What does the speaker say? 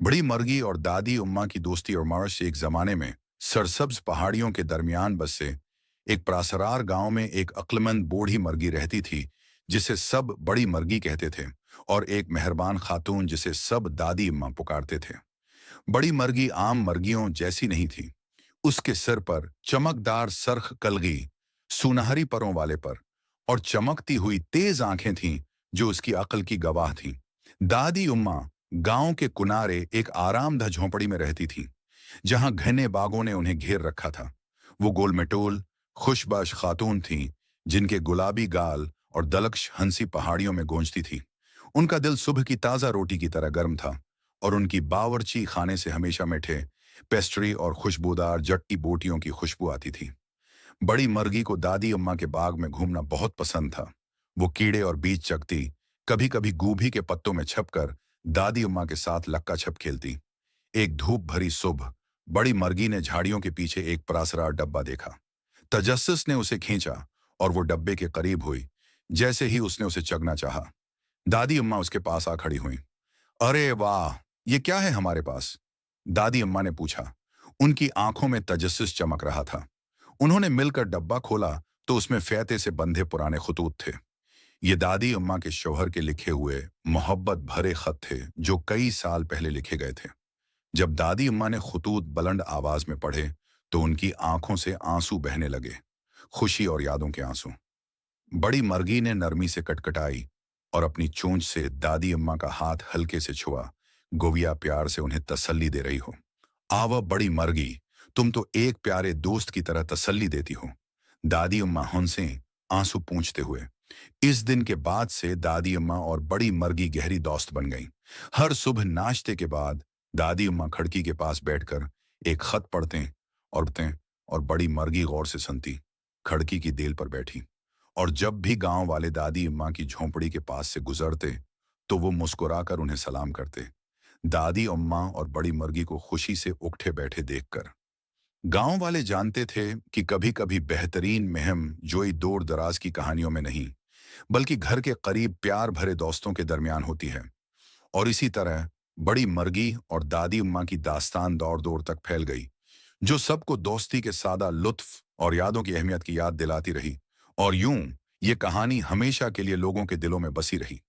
बड़ी मर्गी और दादी उम्मा की दोस्ती और मार्श एक जमाने में सरसब्ज पहाड़ियों के दरमियान बसे एक प्रासरार गांव में एक अक्लमंद बूढ़ी मर्गी रहती थी जिसे सब बड़ी मर्गी कहते थे और एक मेहरबान खातून जिसे सब दादी अम्मा पुकारते थे। बड़ी मर्गी आम मर्गियों जैसी नहीं थी। उसके सिर पर चमकदार सरख कलगी, सुनहरी परों वाले पर और चमकती हुई तेज आंखें थीं जो उसकी अक्ल की गवाह थीं। दादी उम्मा गांव के किनारे एक आरामदह झोंपड़ी में रहती थी जहां घने बागों ने उन्हें घेर रखा था। वो गोलमटोल खुशबाश खातून थीं जिनके गुलाबी गाल और दलक्ष हंसी पहाड़ियों में गूंजती थी। उनका दिल सुबह की ताज़ा रोटी की तरह गर्म था और उनकी बावर्ची खाने से हमेशा मीठे पेस्ट्री और खुशबूदार जट्टी बोटियों की खुशबू आती थी। बड़ी मर्गी को दादी अम्मा के बाग में घूमना बहुत पसंद था। वो कीड़े और बीज चगती, कभी कभी गोभी के पत्तों में छपकर दादी अम्मा के साथ लक्का छप खेलती। एक धूप भरी सुबह बड़ी मर्गी ने झाड़ियों के पीछे एक परासरार डब्बा देखा। तजस्सुस ने उसे खींचा और वो डब्बे के करीब हुई। जैसे ही उसने उसे चगना चाहा, दादी अम्मा उसके पास आ खड़ी हुई। अरे वाह, ये क्या है हमारे पास? दादी अम्मा ने पूछा। उनकी आंखों में तजस्सुस चमक रहा था। उन्होंने मिलकर डब्बा खोला तो उसमें फैते से बंधे पुराने खतूत थे। ये दादी अम्मा के शौहर के लिखे हुए मोहब्बत भरे खत थे जो कई साल पहले लिखे गए थे। जब दादी अम्मा ने खतूत बुलंद आवाज में पढ़े तो उनकी आंखों से आंसू बहने लगे, खुशी और यादों के आंसू। बड़ी मर्गी ने नरमी से कटकटाई और अपनी चोंच से दादी अम्मा का हाथ हल्के से छुआ, गोविया प्यार से उन्हें तसल्ली दे रही हो। आवा बड़ी मर्गी, तुम तो एक प्यारे दोस्त की तरह तसल्ली देती हो, दादी अम्मा हंसे, आंसू पूंछते हुए। इस दिन के बाद से दादी अम्मा और बड़ी मर्गी गहरी दोस्त बन गईं। हर सुबह नाश्ते के बाद दादी अम्मा खिड़की के पास बैठकर एक खत पढ़ते और बड़ी मर्गी गौर से सुनती, खिड़की की देल पर बैठी। और जब भी गांव वाले दादी अम्मा की झोंपड़ी के पास से गुजरते तो वो मुस्कुराकर उन्हें सलाम करते, दादी अम्मा और बड़ी मर्गी को खुशी से उठे बैठे देखकर। गांव वाले जानते थे कि कभी कभी बेहतरीन महम जोई दूर दराज की कहानियों में नहीं, बल्कि घर के करीब प्यार भरे दोस्तों के दरमियान होती है। और इसी तरह बड़ी मर्गी और दादी अम्मा की दास्तान दौर दौर तक फैल गई, जो सबको दोस्ती के सादा लुत्फ और यादों की अहमियत की याद दिलाती रही। और यूं ये कहानी हमेशा के लिए लोगों के दिलों में बसी रही।